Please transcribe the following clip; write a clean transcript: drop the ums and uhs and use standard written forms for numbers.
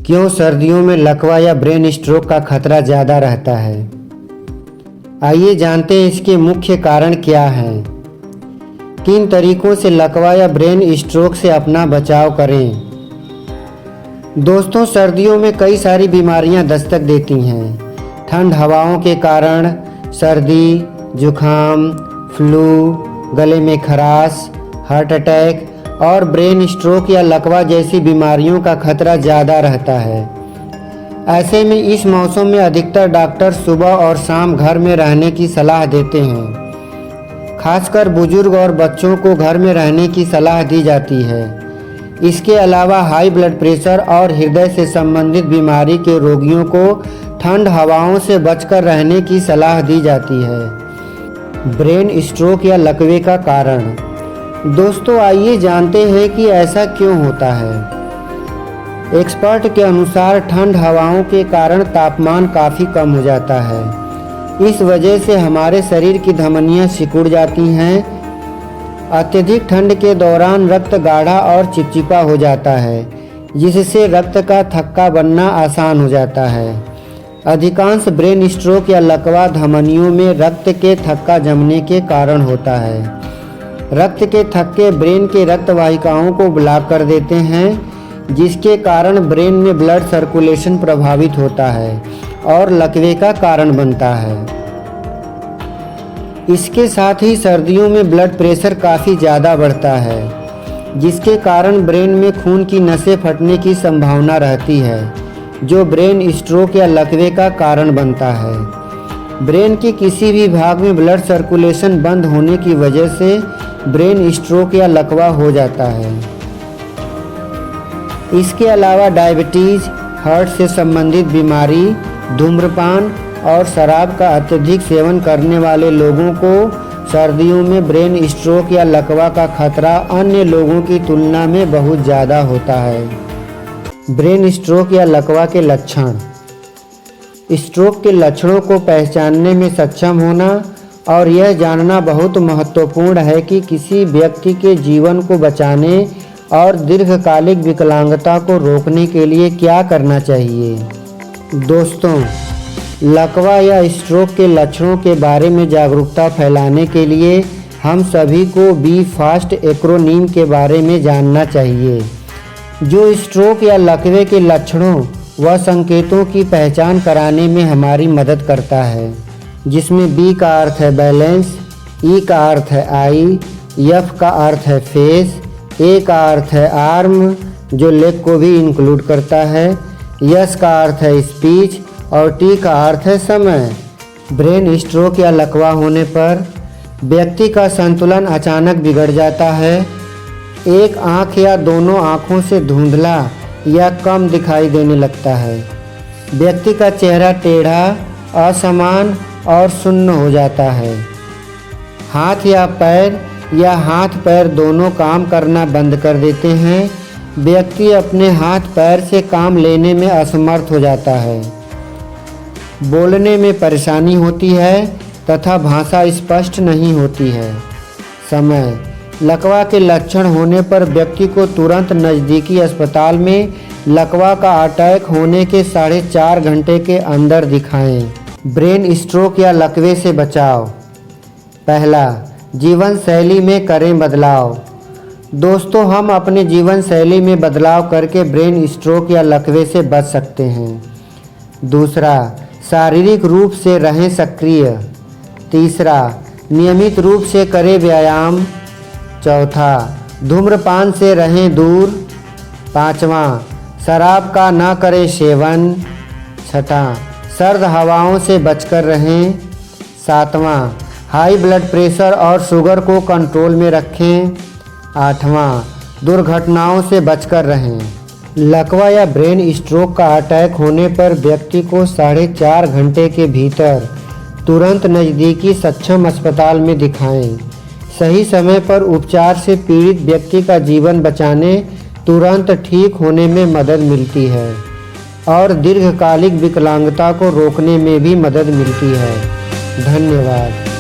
क्यों सर्दियों में लकवा या ब्रेन स्ट्रोक का खतरा ज़्यादा रहता है? आइए जानते हैं इसके मुख्य कारण क्या हैं। किन तरीकों से लकवा या ब्रेन स्ट्रोक से अपना बचाव करें। दोस्तों, सर्दियों में कई सारी बीमारियां दस्तक देती हैं। ठंड हवाओं के कारण सर्दी, जुखाम, फ्लू, गले में खराश, हार्ट अटैक और ब्रेन स्ट्रोक या लकवा जैसी बीमारियों का खतरा ज़्यादा रहता है। ऐसे में इस मौसम में अधिकतर डॉक्टर सुबह और शाम घर में रहने की सलाह देते हैं। खासकर बुजुर्ग और बच्चों को घर में रहने की सलाह दी जाती है। इसके अलावा हाई ब्लड प्रेशर और हृदय से संबंधित बीमारी के रोगियों को ठंड हवाओं से बचकर रहने की सलाह दी जाती है। ब्रेन स्ट्रोक या लकवे का कारण। दोस्तों, आइए जानते हैं कि ऐसा क्यों होता है। एक्सपर्ट के अनुसार ठंड हवाओं के कारण तापमान काफ़ी कम हो जाता है। इस वजह से हमारे शरीर की धमनियां सिकुड़ जाती हैं। अत्यधिक ठंड के दौरान रक्त गाढ़ा और चिपचिपा हो जाता है, जिससे रक्त का थक्का बनना आसान हो जाता है। अधिकांश ब्रेन स्ट्रोक या लकवा धमनियों में रक्त के थक्का जमने के कारण होता है। रक्त के थक्के ब्रेन के रक्त वाहिकाओं को ब्लॉक कर देते हैं, जिसके कारण ब्रेन में ब्लड सर्कुलेशन प्रभावित होता है और लकवे का कारण बनता है। इसके साथ ही सर्दियों में ब्लड प्रेशर काफ़ी ज़्यादा बढ़ता है, जिसके कारण ब्रेन में खून की नसें फटने की संभावना रहती है, जो ब्रेन स्ट्रोक या लकवे का कारण बनता है। ब्रेन के किसी भी भाग में ब्लड सर्कुलेशन बंद होने की वजह से ब्रेन स्ट्रोक या लकवा हो जाता है। इसके अलावा डायबिटीज़, हार्ट से संबंधित बीमारी, धूम्रपान और शराब का अत्यधिक सेवन करने वाले लोगों को सर्दियों में ब्रेन स्ट्रोक या लकवा का खतरा अन्य लोगों की तुलना में बहुत ज़्यादा होता है। ब्रेन स्ट्रोक या लकवा के लक्षण। स्ट्रोक के लक्षणों को पहचानने में सक्षम होना और यह जानना बहुत महत्वपूर्ण है कि किसी व्यक्ति के जीवन को बचाने और दीर्घकालिक विकलांगता को रोकने के लिए क्या करना चाहिए। दोस्तों, लकवा या स्ट्रोक के लक्षणों के बारे में जागरूकता फैलाने के लिए हम सभी को बी फास्ट एक्रोनीम के बारे में जानना चाहिए, जो स्ट्रोक या लकवे के लक्षणों व संकेतों की पहचान कराने में हमारी मदद करता है, जिसमें बी का अर्थ है बैलेंस, ई का अर्थ है आई, एफ का अर्थ है फेस, ए का अर्थ है आर्म जो लेग को भी इंक्लूड करता है, एस का अर्थ है स्पीच और टी का अर्थ है समय। ब्रेन स्ट्रोक या लकवा होने पर व्यक्ति का संतुलन अचानक बिगड़ जाता है। एक आँख या दोनों आँखों से धुंधला या कम दिखाई देने लगता है। व्यक्ति का चेहरा टेढ़ा, असमान और सुन्न हो जाता है। हाथ या हाथ पैर दोनों काम करना बंद कर देते हैं। व्यक्ति अपने हाथ पैर से काम लेने में असमर्थ हो जाता है। बोलने में परेशानी होती है तथा भाषा स्पष्ट नहीं होती है। समय। लकवा के लक्षण होने पर व्यक्ति को तुरंत नज़दीकी अस्पताल में लकवा का अटैक होने के 4.5 घंटे के अंदर दिखाएं। ब्रेन स्ट्रोक या लकवे से बचाव। पहला, जीवन शैली में करें बदलाव। दोस्तों, हम अपने जीवन शैली में बदलाव करके ब्रेन स्ट्रोक या लकवे से बच सकते हैं। दूसरा, शारीरिक रूप से रहें सक्रिय। तीसरा, नियमित रूप से करें व्यायाम। चौथा, धूम्रपान से रहें दूर। पाँचवा, शराब का न करें सेवन। छठा, सर्द हवाओं से बचकर रहें। सातवां, हाई ब्लड प्रेशर और शुगर को कंट्रोल में रखें। आठवां, दुर्घटनाओं से बचकर रहें। लकवा या ब्रेन स्ट्रोक का अटैक होने पर व्यक्ति को 4.5 घंटे के भीतर तुरंत नज़दीकी सक्षम अस्पताल में दिखाएं। सही समय पर उपचार से पीड़ित व्यक्ति का जीवन बचाने, तुरंत ठीक होने में मदद मिलती है और दीर्घकालिक विकलांगता को रोकने में भी मदद मिलती है। धन्यवाद।